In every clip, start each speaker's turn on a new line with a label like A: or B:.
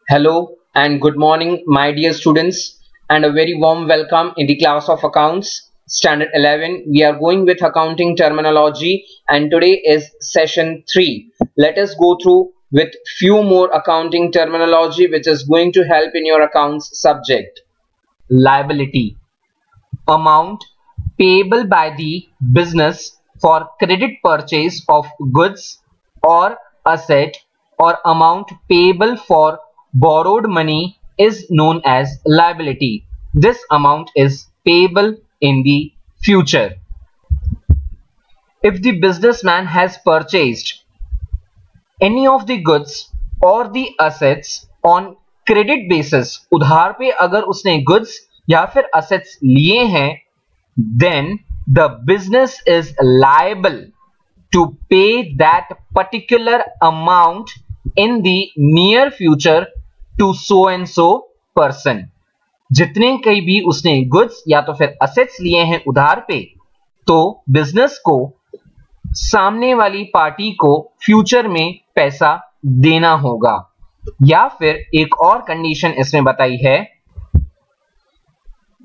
A: Hello and good morning, my dear students, and a very warm welcome in the class of accounts, standard 11. We are going with accounting terminology, and today is session 3. Let us go through with few more accounting terminology which is going to help in your accounts subject.
B: Liability: amount payable by the business for credit purchase of goods or asset, or amount payable for borrowed money is known as liability. This amount is payable in the future. If the businessman has purchased any of the goods or the assets on credit basis, उधार पे अगर उसने goods या फिर assets लिए हैं, then the business is liable to pay that particular amount in the near future to so and so person. जितने कई भी उसने goods या तो फिर assets लिए हैं उधार पे, तो business को सामने वाली पार्टी को फ्यूचर में पैसा देना होगा. या फिर एक और कंडीशन इसमें बताई है,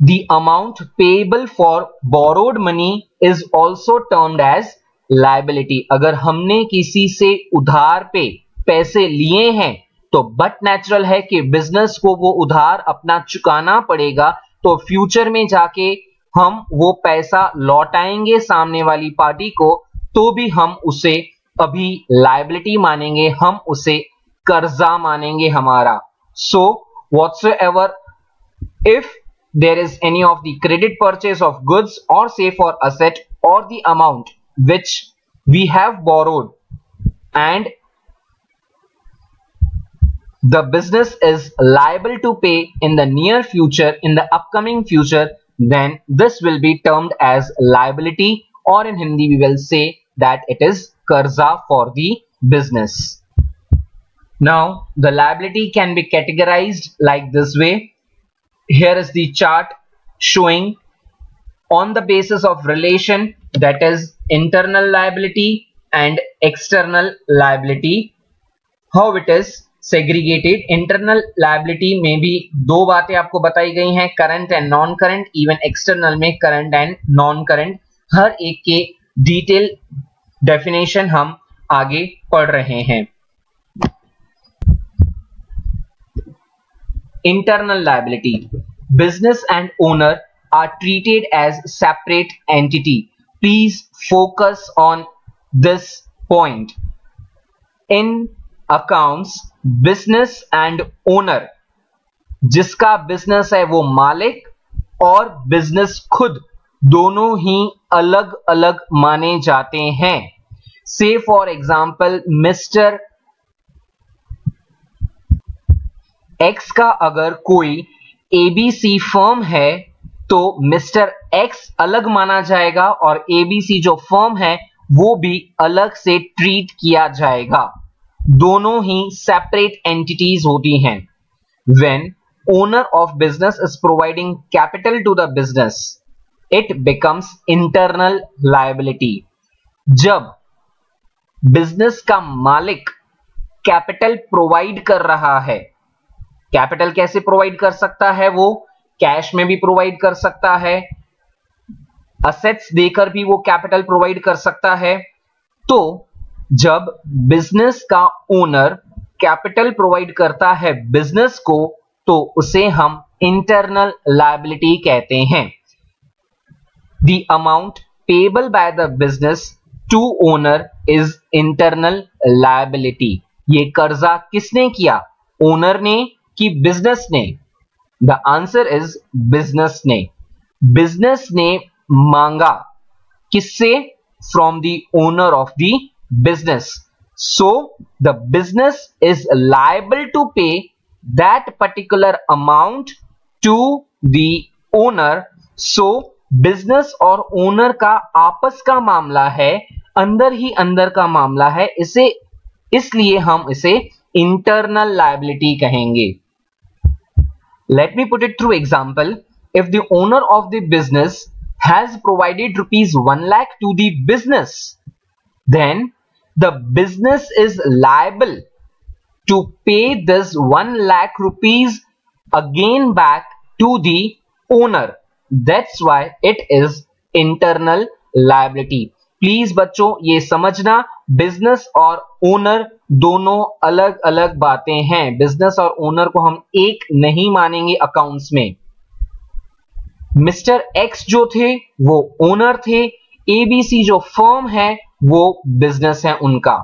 B: the amount payable for borrowed money is also termed as liability. अगर हमने किसी से उधार पे पैसे लिए हैं तो बट नेचुरल है कि बिजनेस को वो उधार अपना चुकाना पड़ेगा, तो फ्यूचर में जाके हम वो पैसा लौटाएंगे सामने वाली पार्टी को, तो भी हम उसे अभी लायबिलिटी मानेंगे, हम उसे कर्जा मानेंगे हमारा. सो whatsoever if there is any of the credit purchase of goods or say for asset, or the amount which we have borrowed and the business is liable to pay in the near future, in the upcoming future, then this will be termed as liability, or in Hindi we will say that it is karza for the business. Now the liability can be categorized like this way. Here is the chart showing on the basis of relation, that is internal liability and external liability, how it is segregated. Internal liability में भी दो बातें आपको बताई गई हैं, current and non current. Even external में current and non current, हर एक के डिटेल डेफिनेशन हम आगे पढ़ रहे हैं. Internal liability: business and owner are treated as separate entity. Please focus on this point. In accounts, business and owner, जिसका business है वो मालिक और बिजनेस खुद, दोनों ही अलग अलग माने जाते हैं. से फॉर एग्जाम्पल मिस्टर एक्स का अगर कोई एबीसी फर्म है तो मिस्टर एक्स अलग माना जाएगा और एबीसी जो फर्म है वो भी अलग से ट्रीट किया जाएगा. दोनों ही सेपरेट एंटिटीज होती हैं. When owner of business is providing capital to the business, it becomes internal liability. जब बिजनेस का मालिक कैपिटल प्रोवाइड कर रहा है, कैपिटल कैसे प्रोवाइड कर सकता है? वो कैश में भी प्रोवाइड कर सकता है, असेट्स देकर भी वो कैपिटल प्रोवाइड कर सकता है. तो जब बिजनेस का ओनर कैपिटल प्रोवाइड करता है बिजनेस को, तो उसे हम इंटरनल लायबिलिटी कहते हैं. The amount payable by the business to owner is internal liability. ये कर्जा किसने किया, ओनर ने कि बिजनेस ने? द आंसर इज बिजनेस ने. बिजनेस ने मांगा किससे? From the owner of the business. So the business is liable to pay that particular amount to the owner. So business और owner का आपस का मामला है, अंदर ही अंदर का मामला है, इसे इसलिए हम इसे internal liability कहेंगे. Let me put it through example. If the owner of the business has provided rupees 1 lakh to the business, then the business is liable to pay this 1 lakh rupees again back to the owner. That's why it is internal liability. Please बच्चों ये समझना, business और owner दोनों अलग अलग बातें हैं. Business और ओनर को हम एक नहीं मानेंगे अकाउंट्स में. मिस्टर एक्स जो थे वो ओनर थे, एबीसी जो फर्म है वो बिजनेस है उनका.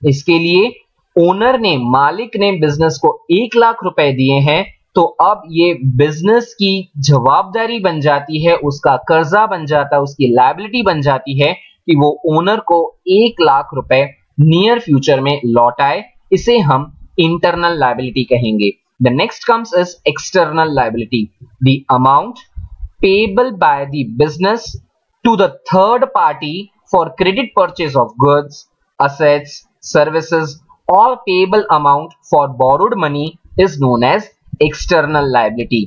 B: इसके लिए ओनर ने, मालिक ने बिजनेस को 1 लाख रुपए दिए हैं, तो अब ये बिजनेस की जवाबदारी बन जाती है, उसका कर्जा बन जाता है, उसकी लायबिलिटी बन जाती है कि वो ओनर को 1 लाख रुपए नियर फ्यूचर में लौटाए. इसे हम इंटरनल लायबिलिटी कहेंगे. The next comes is external liability. The amount payable by the business to the third party for credit purchase of goods, assets, services, or payable amount for borrowed money is known as external liability.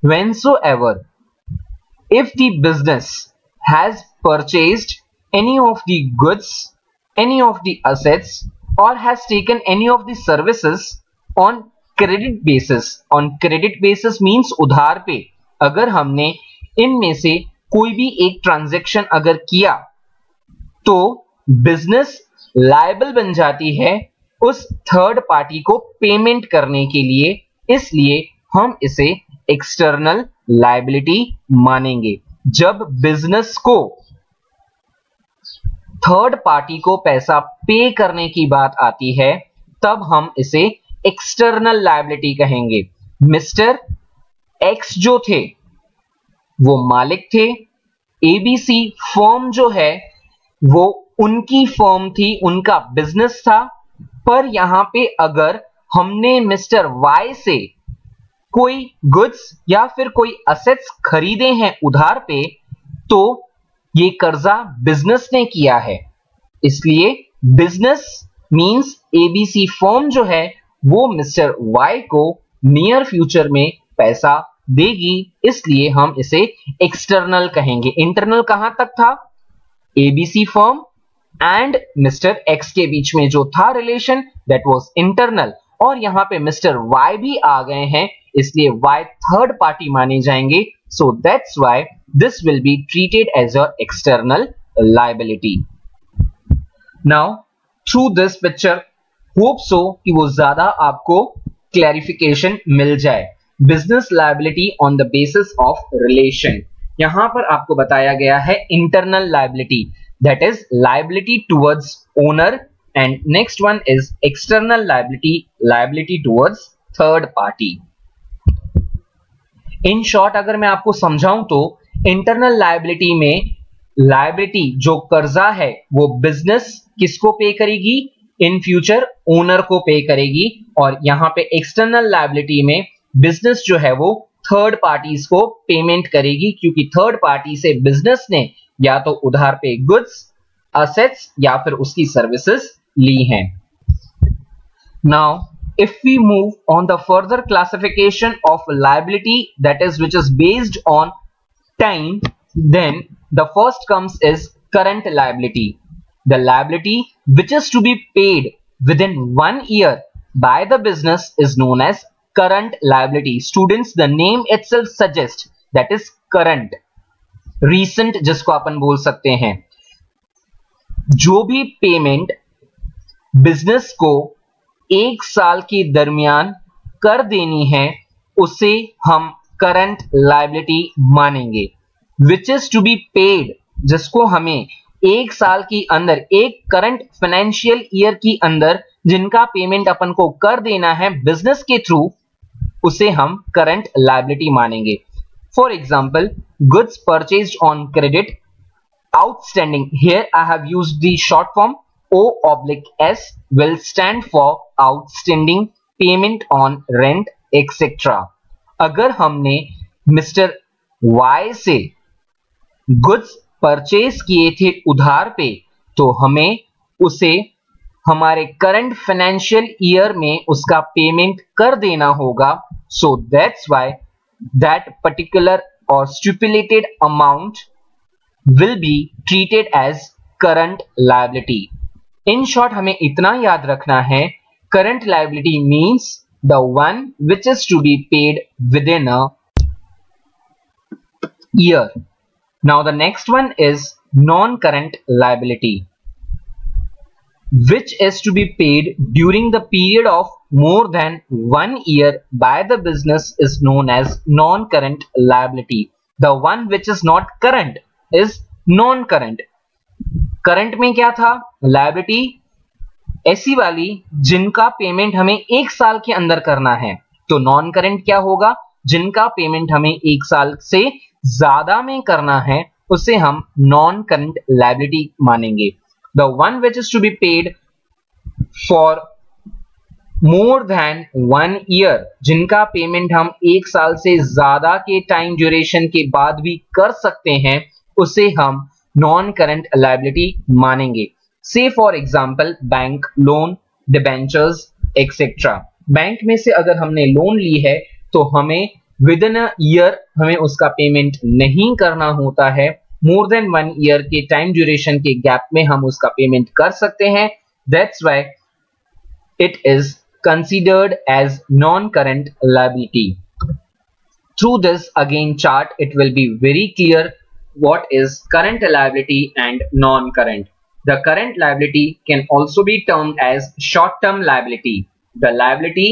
B: Whensoever, if the business has purchased any of the goods, any of the assets, or has taken any of the services on credit basis. On credit basis means उधार पे. अगर हमने इनमें से कोई भी एक transaction अगर किया तो बिजनेस लायबल बन जाती है उस थर्ड पार्टी को पेमेंट करने के लिए. इसलिए हम इसे एक्सटर्नल लायबिलिटी मानेंगे. जब बिजनेस को थर्ड पार्टी को पैसा पे करने की बात आती है तब हम इसे एक्सटर्नल लायबिलिटी कहेंगे. मिस्टर एक्स जो थे वो मालिक थे, एबीसी फर्म जो है वो उनकी फर्म थी, उनका बिजनेस था. पर यहां पे अगर हमने मिस्टर वाई से कोई गुड्स या फिर कोई असेट्स खरीदे हैं उधार पे, तो ये कर्जा बिजनेस ने किया है. इसलिए बिजनेस मींस एबीसी फर्म जो है वो मिस्टर वाई को नियर फ्यूचर में पैसा देगी. इसलिए हम इसे एक्सटर्नल कहेंगे. इंटरनल कहां तक था? ABC firm and mister x के बीच में जो था रिलेशन, दैट वाज इंटरनल. और यहां पे मिस्टर वाई भी आ गए हैं, इसलिए वाई थर्ड पार्टी माने जाएंगे. So that's why this will be treated as a external liability. Now through this picture hope so कि वो ज्यादा आपको क्लैरिफिकेशन मिल जाए. Business liability on the basis of relation. यहां पर आपको बताया गया है internal liability, that is liability towards owner, and next one is external liability, liability towards third party. In short अगर मैं आपको समझाऊं तो इंटरनल लायबिलिटी में लायबिलिटी जो कर्जा है वो बिजनेस किसको पे करेगी? इन फ्यूचर ओनर को पे करेगी. और यहां पे एक्सटर्नल लायबिलिटी में बिजनेस जो है वो थर्ड पार्टीज को पेमेंट करेगी, क्योंकि थर्ड पार्टी से बिजनेस ने या तो उधार पे गुड्स, असेट्स या फिर उसकी सर्विसेज ली हैं. Now if we move on the further classification of liability, that is which is based on time, then the first comes is current liability. The liability which is to be paid within 1 year by the business is known as current liability. Students, the name itself suggests that is current, recent जिसको अपन बोल सकते हैं. जो भी payment business को 1 साल के दरमियान कर देनी है उसे हम करंट लायबिलिटी मानेंगे. Which is to be paid, जिसको हमें 1 साल के अंदर, एक करंट फाइनेंशियल ईयर के अंदर जिनका पेमेंट अपन को कर देना है बिजनेस के थ्रू, उसे हम करंट लायबिलिटी मानेंगे. For example, goods purchased on credit outstanding. Here I have used the short form O/S will stand for outstanding payment on rent etc. अगर हमने मिस्टर Y से गुड्स परचेज किए थे उधार पे, तो हमें उसे हमारे करंट फाइनेंशियल ईयर में उसका पेमेंट कर देना होगा. So that's why that particular और stipulated amount will be treated as current liability. In short, हमें इतना याद रखना है, current liability means the one which is to be paid within a year. Now the next one is non-current liability, which is to be paid during the period of more than 1 year by the business is known as non-current liability. The one which is not current is non-current. Current में क्या था? Liability ऐसी वाली जिनका payment हमें 1 साल के अंदर करना है. तो नॉन करंट क्या होगा? जिनका पेमेंट हमें 1 साल से ज्यादा में करना है उसे हम नॉन करंट लायबिलिटी मानेंगे. The one which is to be paid for more than 1 year, जिनका पेमेंट हम 1 साल से ज्यादा के टाइम ड्यूरेशन के बाद भी कर सकते हैं, उसे हम नॉन करंट लायबिलिटी मानेंगे. से for example bank loan, debentures etcetera. Bank में से अगर हमने लोन ली है तो हमें विद इन अ ईयर हमें उसका पेमेंट नहीं करना होता है. मोर देन 1 ईयर के टाइम ड्यूरेशन के गैप में हम उसका पेमेंट कर सकते हैं. That's why it is considered as non-current liability. Through this again chart, it will be very clear what is current liability and non-current. The current liability can also be termed as short-term liability, the liability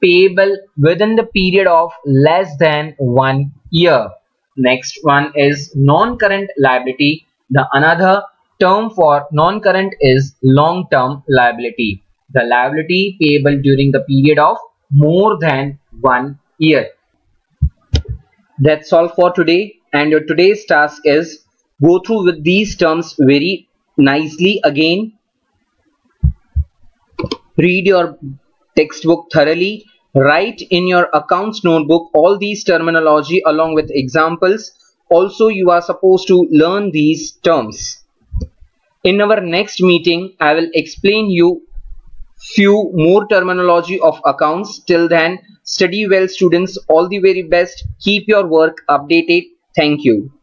B: payable within the period of less than 1 year. Next one is non-current liability. The another term for non-current is long-term liability, the liability payable during the period of more than 1 year. That's all for today, and your today's task is go through with these terms very nicely again. Read your textbook thoroughly. Write in your accounts notebook all these terminology along with examples. Also, you are supposed to learn these terms. In our next meeting, I will explain you few more terminology of accounts. Till then, study well students. All the very best. Keep your work updated. Thank you.